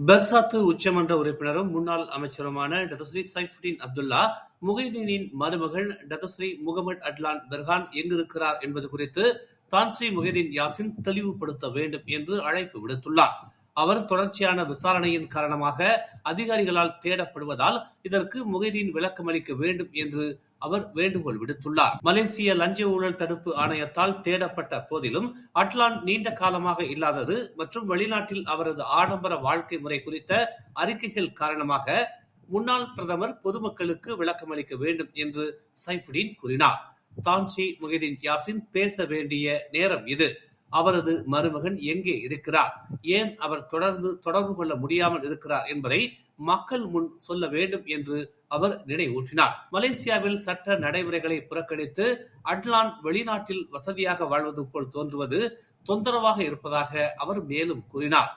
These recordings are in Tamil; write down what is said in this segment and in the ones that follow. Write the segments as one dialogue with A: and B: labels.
A: பெர்சாத்து உச்சமன்ற உறுப்பினரும் முன்னாள் அமைச்சருமான டத்தஸ்ரீ சைஃபுடின் அப்துல்லா முகைதீனின் மருமகன் டத்தஸ்ரீ முகமது அட்லான் பெர்ஹான் எங்கிருக்கிறார் என்பது குறித்து தான்ஸ்ரீ முகைதீன் யாசின் தெளிவுபடுத்த வேண்டும் என்று அழைப்பு விடுத்துள்ளார். அவர் தொடர்ச்சியான விசாரணையின் காரணமாக அதிகாரிகளால் தேடப்படுவதால் இதற்கு முகைதீன் விளக்கமளிக்க வேண்டும் என்று அவர் வேண்டுகோள் விடுத்துள்ளார். மலேசிய லஞ்ச ஊழல் தடுப்பு ஆணையத்தால் தேடப்பட்ட போதிலும் அட்லான் நீண்ட காலமாக இல்லாதது மற்றும் வெளிநாட்டில் அவரது ஆடம்பர வாழ்க்கை முறை குறித்த அறிக்கைகள் காரணமாக முன்னாள் பிரதமர் பொதுமக்களுக்கு விளக்கமளிக்க வேண்டும் என்று சைஃபுடின் கூறினார். தான்ஸ்ரீ முகைதீன் யாசின் பேச வேண்டிய நேரம் இது. அவரது மருமகன் எங்கே இருக்கிறார், ஏன் அவர் தொடர்பு கொள்ள முடியாமல் இருக்கிறார் என்பதை மக்கள் முன் சொல்ல வேண்டும் என்று அவர் நினைவூட்டினார். மலேசியாவில் சட்ட நடைமுறைகளை புறக்கணித்து அட்லான் வெளிநாட்டில் வசதியாக வாழ்வது போல் தோன்றுவது தொந்தரவாக இருப்பதாக அவர் மேலும் கூறினார்.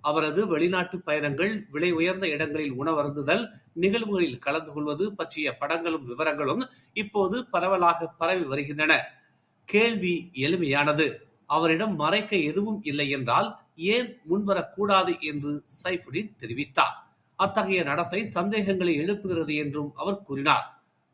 A: அவரது வெளிநாட்டு பயணங்கள், விலை உயர்ந்த இடங்களில் உணவருந்துதல், நிகழ்வுகளில் கலந்து கொள்வது பற்றிய படங்களும் விவரங்களும் இப்போது பரவலாக பரவி வருகின்றன. கேள்வி எளிமையானது. அவரிடம் மறைக்க எதுவும் இல்லை என்றால் ஏன் முன்வரக்கூடாது என்று சைஃபுடின் தெரிவித்தார். அத்தகைய நடத்தை சந்தேகங்களை எழுப்புகிறது என்றும் அவர் கூறினார்.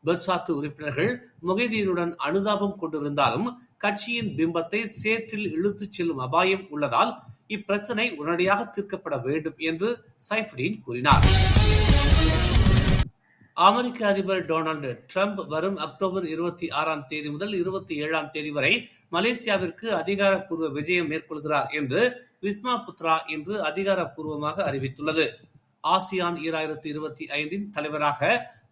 A: பெர்சாத்து உறுப்பினர்கள் முகைதீனுடன் அனுதாபம் கொண்டிருந்தாலும் கட்சியின் பிம்பத்தை சேற்றில் இழுத்துச் செல்லும் அபாயம் உள்ளதால் இப்பிரச்சனை உடனடியாக தீர்க்கப்பட வேண்டும் என்று சைஃபுடின் கூறினார். அமெரிக்க அதிபர் டொனால்டு டிரம்ப் வரும் அக்டோபர் 26ஆம் தேதி முதல் 27ஆம் தேதி வரை மலேசியாவிற்கு அதிகாரப்பூர்வ விஜயம் மேற்கொள்கிறார் என்று விஸ்மா புத்ரா இன்று அதிகாரப்பூர்வமாக அறிவித்துள்ளது. ஆசியான் 2025 தலைவராக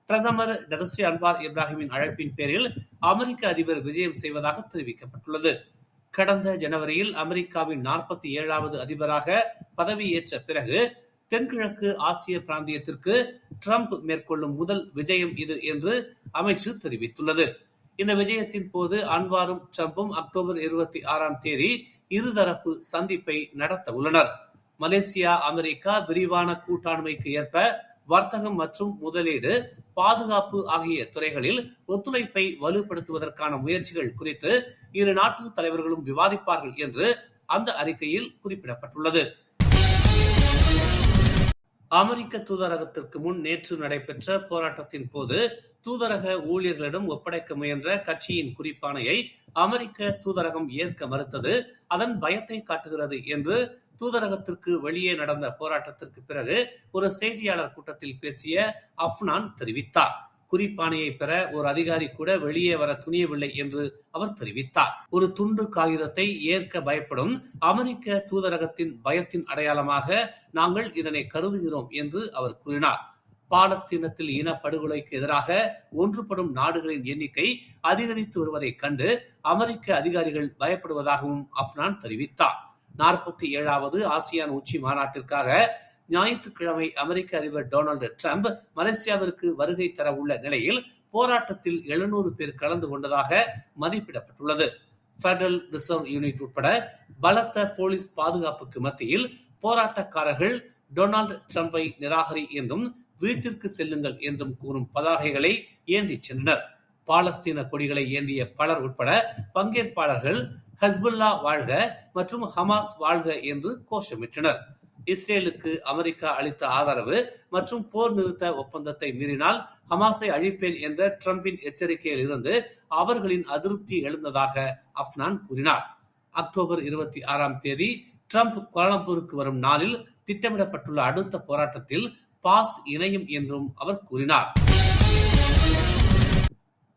A: பிரதமர் டத்தஸ்ரீ அன்வார் இப்ராஹிமின் அழைப்பின் பேரில் அமெரிக்க அதிபர் விஜயம் செய்வதாக தெரிவிக்கப்பட்டுள்ளது. கடந்த ஜனவரியில் அமெரிக்காவின் 47வது அதிபராக பதவியேற்ற பிறகு தென்கிழக்கு ஆசிய பிராந்தியத்திற்கு டிரம்ப் மேற்கொள்ளும் முதல் விஜயம் இது என்று அமைச்சு தெரிவித்துள்ளது. இந்த விஜயத்தின் போது அன்வாரும் டிரம்பும் அக்டோபர் 26ஆம் தேதி இருதரப்பு சந்திப்பை நடத்த உள்ளனர். மலேசியா அமெரிக்கா விரிவான கூட்டாண்மைக்கு ஏற்ப வர்த்தகம் மற்றும் முதலீடு, பாதுகாப்பு ஆகிய துறைகளில் ஒத்துழைப்பை வலுப்படுத்துவதற்கான முயற்சிகள் குறித்து இரு நாட்டு தலைவர்களும் விவாதிப்பார்கள் என்று அந்த அறிக்கையில் குறிப்பிடப்பட்டுள்ளது. அமெரிக்க தூதரகத்திற்கு முன் நேற்று நடைபெற்ற போராட்டத்தின் போது தூதரக ஊழியர்களிடம் ஒப்படைக்க முயன்ற கட்சியின் குறிப்பாணையை அமெரிக்க தூதரகம் ஏற்க மறுத்தது அதன் பயத்தை காட்டுகிறது என்று தூதரகத்திற்கு வெளியே நடந்த போராட்டத்திற்கு பிறகு ஒரு செய்தியாளர் கூட்டத்தில் பேசிய அஃப்னான் தெரிவித்தார். குறிப்பாணையை பெற ஒரு அதிகாரி கூட வெளியே வர துணியவில்லை என்று அவர் தெரிவித்தார். ஒரு துண்டு காகிதத்தை ஏற்க பயப்படும் அமெரிக்க தூதரகத்தின் பயத்தின் அடையாளமாக நாங்கள் இதனை கருதுகிறோம் என்று அவர் கூறினார். பாலஸ்தீனத்தில் இனப்படுகொலைக்கு எதிராக ஒன்றுபடும் நாடுகளின் எண்ணிக்கை அதிகரித்து வருவதை கண்டு அமெரிக்க அதிகாரிகள் பயப்படுவதாகவும் அஃப்னான் தெரிவித்தார். 47வது ஆசியான் உச்சி மாநாட்டிற்காக ஞாயிற்றுக்கிழமை அமெரிக்க அதிபர் டொனால்டு டிரம்ப் மலேசியாவிற்கு வருகை தர உள்ள நிலையில் போராட்டத்தில் 700 பேர் கலந்து கொண்டதாக மதிப்பிடப்பட்டுள்ளது. பெடரல் ரிசர்வ் யூனிட் உட்பட பலத்த போலீஸ் பாதுகாப்புக்கு மத்தியில் போராட்டக்காரர்கள் டொனால்டு டிரம்பை நிராகரி என்றும் வீட்டிற்கு செல்லுங்கள் என்றும் கூறும் பதாகைகளை ஏந்தி சென்றனர். பாலஸ்தீன கொடிகளை ஏந்திய பலர் உட்பட பங்கேற்பாளர்கள் ஹஸ்புல்லா வாழ்க மற்றும் ஹமாஸ் வாழ்க என்று கோஷமிட்டனர். இஸ்ரேலுக்கு அமெரிக்கா அளித்த ஆதரவு மற்றும் போர் நிறுத்த ஒப்பந்தத்தை மீறினால் ஹமாஸை அழிப்பேன் என்ற டிரம்பின் எச்சரிக்கையில் இருந்து அவர்களின் அதிருப்தி எழுந்ததாக அஃப்னான் கூறினார். அக்டோபர் 26ஆம் தேதி டிரம்ப் கோலாலம்பூருக்கு வரும் நாளில் திட்டமிடப்பட்டுள்ள அடுத்த போராட்டத்தில் பாஸ் இணையும் என்றும் அவர் கூறினார்.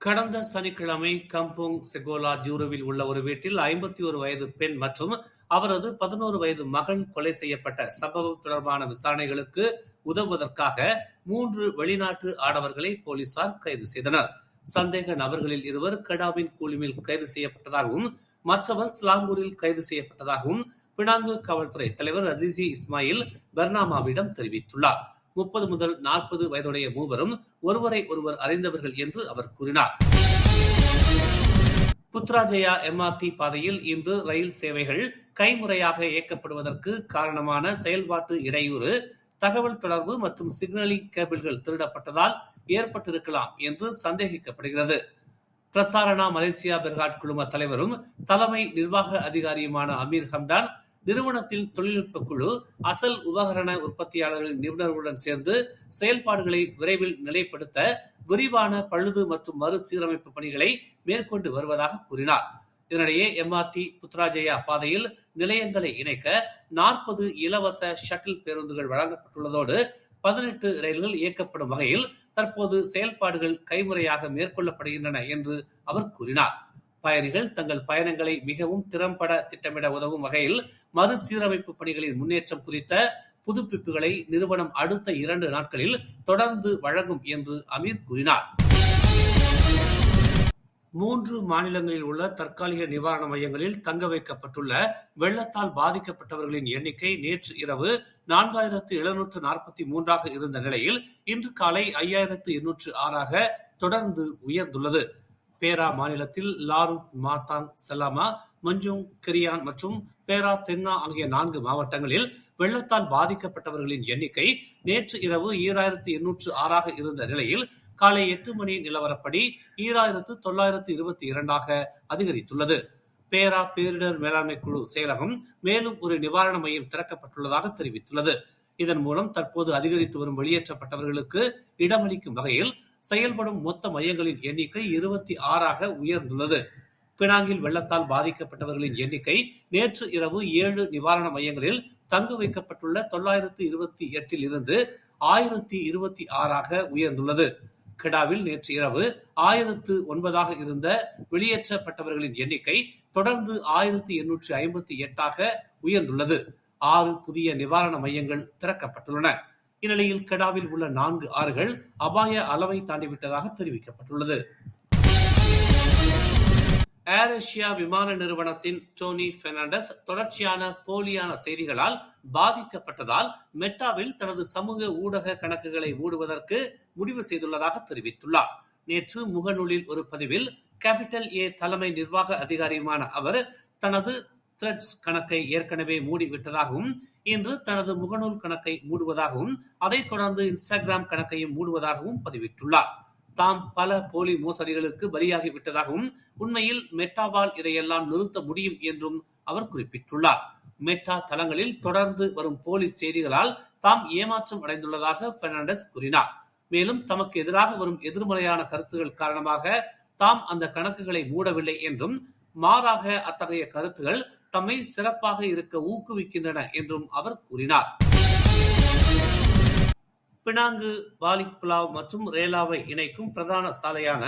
A: கடந்த சனிக்கிழமை கம்போங் செகோலா ஜூருவில் உள்ள ஒரு வீட்டில் 51 வயது பெண் மற்றும் அவரது 11 வயது மகள் கொலை செய்யப்பட்ட சம்பவம் தொடர்பான விசாரணைகளுக்கு உதவுவதற்காக 3 வெளிநாட்டு ஆடவர்களை போலீசார் கைது செய்தனர். சந்தேக நபர்களில் இருவர் கெடாவின் கூலிமில் கைது செய்யப்பட்டதாகவும் மற்றவர் ஸ்லாங்கூரில் கைது செய்யப்பட்டதாகவும் பினாங்கு காவல்துறை தலைவர் அசிசி இஸ்மாயில் பெர்னாமாவிடம் தெரிவித்துள்ளார். 30 முதல் 40 வயதுடைய மூவரும் ஒருவரை ஒருவர் அறிந்தவர்கள் என்று அவர் கூறினார். புத்ராஜயா MRT பாதையில் இன்று ரயில் சேவைகள் கைமுறையாக இயக்கப்படுவதற்கு காரணமான செயல்பாட்டு இடையூறு, தகவல் தொடர்பு மற்றும் சிக்னலிங் கேபிள்கள் திருடப்பட்டதால் ஏற்பட்டிருக்கலாம் என்று சந்தேகிக்கப்படுகிறது. பிரசாரணா மலேசியா பெர்ஹாட் குழும தலைவரும் தலைமை நிர்வாக அதிகாரியுமான அமீர் ஹம்டான் நிறுவனத்தின் தொழில்நுட்ப குழு அசல் உபகரண உற்பத்தியாளர்களின் நிபுணர்களுடன் சேர்ந்து செயல்பாடுகளை விரைவில் நிலைப்படுத்த விரிவான பழுது மற்றும் மறுசீரமைப்பு பணிகளை மேற்கொண்டு வருவதாக கூறினார். இதனிடையே MRT புத்ராஜயா பாதையில் நிலையங்களை இணைக்க 40 இலவச ஷட்டில் பேருந்துகள் வழங்கப்பட்டுள்ளதோடு 18 ரயில்கள் இயக்கப்படும் வகையில் தற்போது செயல்பாடுகள் கைமுறையாக மேற்கொள்ளப்படுகின்றன என்று அவர் கூறினார். பயணிகள் தங்கள் பயணங்களை மிகவும் திறம்பட திட்டமிட உதவும் வகையில் மறுசீரமைப்பு பணிகளின் முன்னேற்றம் குறித்த புதுப்பிப்புகளை நிறுவனம் அடுத்த 2 நாட்களில் தொடர்ந்து வழங்கும் என்று அமீர் கூறினார். 3 மாநிலங்களில் உள்ள தற்காலிக நிவாரண மையங்களில் தங்க வைக்கப்பட்டுள்ள வெள்ளத்தால் பாதிக்கப்பட்டவர்களின் எண்ணிக்கை நேற்று இரவு 4743 இருந்த நிலையில் இன்று காலை 5806 தொடர்ந்து உயர்ந்துள்ளது. பேரா மாநிலத்தில் லாரூட், மாத்தாங், செலாமா, மஞ்சுங், கிரியான் மற்றும் பேரா தெங்கா ஆகிய 4 மாவட்டங்களில் வெள்ளத்தால் பாதிக்கப்பட்டவர்களின் எண்ணிக்கை நேற்று இரவு 2806 இருந்த நிலையில் காலை 8 மணி நிலவரப்படி 2922 அதிகரித்துள்ளது. பேரா பேரிடர் மேலாண்மை குழு செயலகம் மேலும் ஒரு நிவாரண மையம் திறக்கப்பட்டுள்ளதாக தெரிவித்துள்ளது. இதன் மூலம் தற்போது அதிகரித்து வரும் வெளியேற்றப்பட்டவர்களுக்கு இடமளிக்கும் வகையில் செயல்படும் மொத்த மையங்களின் எண்ணிக்கை 26 உயர்ந்துள்ளது. பினாங்கில் வெள்ளத்தால் பாதிக்கப்பட்டவர்களின் எண்ணிக்கை நேற்று இரவு 7 நிவாரண மையங்களில் தங்க வைக்கப்பட்டுள்ள 928 இருந்து 1026 உயர்ந்துள்ளது. கெடாவில் நேற்று இரவு 1009 இருந்த வெளியேற்றப்பட்டவர்களின் எண்ணிக்கை தொடர்ந்து 1858 உயர்ந்துள்ளது. 6 புதிய நிவாரண மையங்கள் திறக்கப்பட்டுள்ளன. இந்நிலையில் கெடாவில் உள்ள 4 ஆறுகள் அபாய அளவை தாண்டிவிட்டதாக தெரிவிக்கப்பட்டுள்ளது. ஏர் ஏசியா விமான நிறுவனத்தின் டோனி பெர்னாண்டஸ் தொடர்ச்சியான போலியான செய்திகளால் பாதிக்கப்பட்டதால் மெட்டாவில் தனது சமூக ஊடக கணக்குகளை மூடுவதற்கு முடிவு செய்துள்ளதாக தெரிவித்துள்ளார். நேற்று முகநூலில் ஒரு பதிவில் கேபிட்டல் ஏ தலைமை நிர்வாக அதிகாரியுமான அவர் தனது த்ரெட்ஸ் கணக்கை ஏற்கனவே மூடிவிட்டதாகவும் இன்று தனது முகநூல் கணக்கை மூடுவதாகவும் அதைத் தொடர்ந்து இன்ஸ்டாகிராம் கணக்கையும் மூடுவதாகவும் பதிவிட்டுள்ளார். தாம் பல போலி மோசடிகளுக்கு பலியாகிவிட்டதாகவும் உண்மையில் மெட்டாவால் இதையெல்லாம் நிறுத்த முடியும் என்றும் அவர் குறிப்பிட்டுள்ளார். மெட்டா தளங்களில் தொடர்ந்து வரும் போலி செய்திகளால் தாம் ஏமாற்றம் அடைந்துள்ளதாக பெர்னாண்டஸ் கூறினார். மேலும் தமக்கு எதிராக வரும் எதிர்மறையான கருத்துகள் காரணமாக தாம் அந்த கணக்குகளை மூடவில்லை என்றும் மாறாக அத்தகைய கருத்துகள் தம்மை சிறப்பாக இருக்க ஊக்குவிக்கின்றன என்றும் அவர் கூறினார். பினாங்கு, பாலிக்புலாவ் மற்றும் ரேலாவை இணைக்கும் பிரதான சாலையான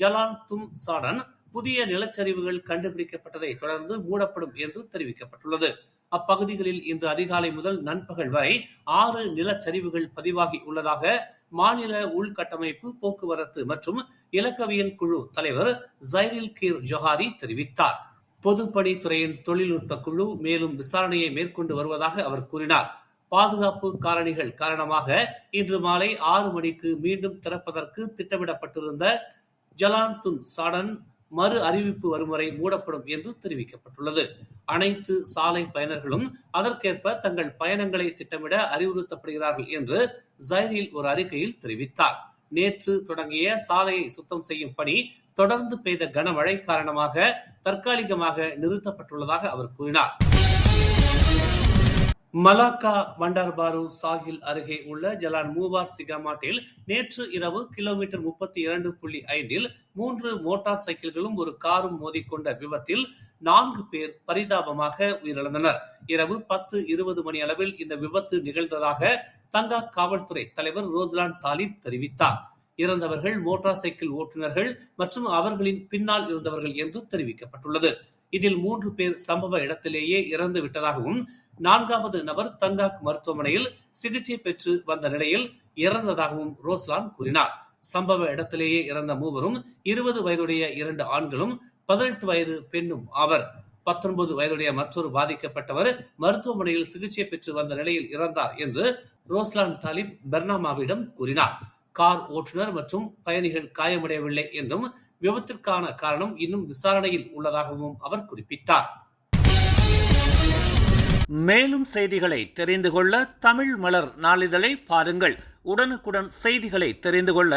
A: ஜலான் தும் சாடன் புதிய நிலச்சரிவுகள் கண்டுபிடிக்கப்பட்டதை தொடர்ந்து மூடப்படும் என்று தெரிவிக்கப்பட்டுள்ளது. அப்பகுதிகளில் இன்று அதிகாலை முதல் நண்பகல் வரை 6 நிலச்சரிவுகள் பதிவாகி உள்ளதாக மாநில உள்கட்டமைப்பு, போக்குவரத்து மற்றும் இலக்கவியல் குழு தலைவர் ஜைரில் கீர் ஜொஹாரி தெரிவித்தார். பொதுப்பணித்துறையின் தொழில்நுட்ப குழு மேலும் விசாரணையை மேற்கொண்டு வருவதாக அவர் கூறினார். பாதுகாப்பு காரணிகள் காரணமாக இன்று மாலை 6 மணிக்கு மீண்டும் திறப்பதற்கு திட்டமிடப்பட்டிருந்த ஜலான் துன் சாடன் மறு அறிவிப்பு வரும் வரை மூடப்படும் என்று தெரிவிக்கப்பட்டுள்ளது. அனைத்து சாலை பயனர்களும் அதற்கேற்ப தங்கள் பயணங்களை திட்டமிட அறிவுறுத்தப்படுகிறார்கள் என்று ஜைரில் ஒரு அறிக்கையில் தெரிவித்தார். நேற்று தொடங்கிய சாலையை சுத்தம் செய்யும் பணி தொடர்ந்து பெய்த கனமழை காரணமாக தற்காலிகமாக நிறுத்தப்பட்டுள்ளதாக அவர் கூறினார். மலாக்கா வண்டார்பாரு சாகில் அருகே உள்ள ஜலான் மூவார் சிகாமாட்டில் நேற்று இரவு கிலோமீட்டர் 32.5 3 மோட்டார் சைக்கிள்களும் ஒரு காரும் மோதிக்கொண்ட விபத்தில் 4 பேர் பரிதாபமாக உயிரிழந்தனர். இரவு 10:20 மணி அளவில் இந்த விபத்து நிகழ்ந்ததாக தங்கா காவல்துறை தலைவர் ரோஸ்லான் தாலிப் தெரிவித்தார். இறந்தவர்கள் மோட்டார் சைக்கிள் ஓட்டுநர்கள் மற்றும் அவர்களின் பின்னால் இருந்தவர்கள் என்று தெரிவிக்கப்பட்டுள்ளது. இதில் 3 பேர் சம்பவ இடத்திலேயே இறந்து விட்டதாகவும் 4வது நபர் தங்காக் மருத்துவமனையில் சிகிச்சை பெற்று வந்த நிலையில் இறந்ததாகவும் ரோஸ்லான் கூறினார். சம்பவ இடத்திலேயே இறந்த மூவரும் 20 வயதுடைய 2 ஆண்களும் 18 வயது பெண்ணும் ஆவர். 19 வயதுடைய மற்றொரு பாதிக்கப்பட்டவர் மருத்துவமனையில் சிகிச்சை பெற்று வந்த நிலையில் இறந்தார் என்று ரோஸ்லான் தாலிப் பெர்னாமாவிடம் கூறினார். கார் ஓட்டுநர் மற்றும் பயணிகள் காயமடையவில்லை என்றும் விபத்திற்கான காரணம் இன்னும் விசாரணையில் உள்ளதாகவும் அவர் குறிப்பிட்டார். மேலும் செய்திகளை தெரிந்து கொள்ள தமிழ் மலர் நாளிதழை பாருங்கள். உடனுக்குடன் செய்திகளை தெரிந்து கொள்ள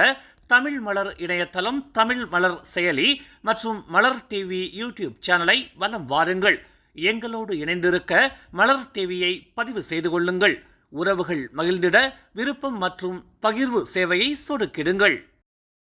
A: தமிழ் மலர் இணையதளம், தமிழ் மலர் செயலி மற்றும் மலர் டிவி யூடியூப் சேனலை வலம் வாருங்கள். எங்களோடு இணைந்திருக்க மலர் டிவியை பதிவு செய்து கொள்ளுங்கள். உறவுகள் மகிழ்ந்திட விருப்பம் மற்றும் பகிர்வு சேவையை சொடுக்கிடுங்கள்.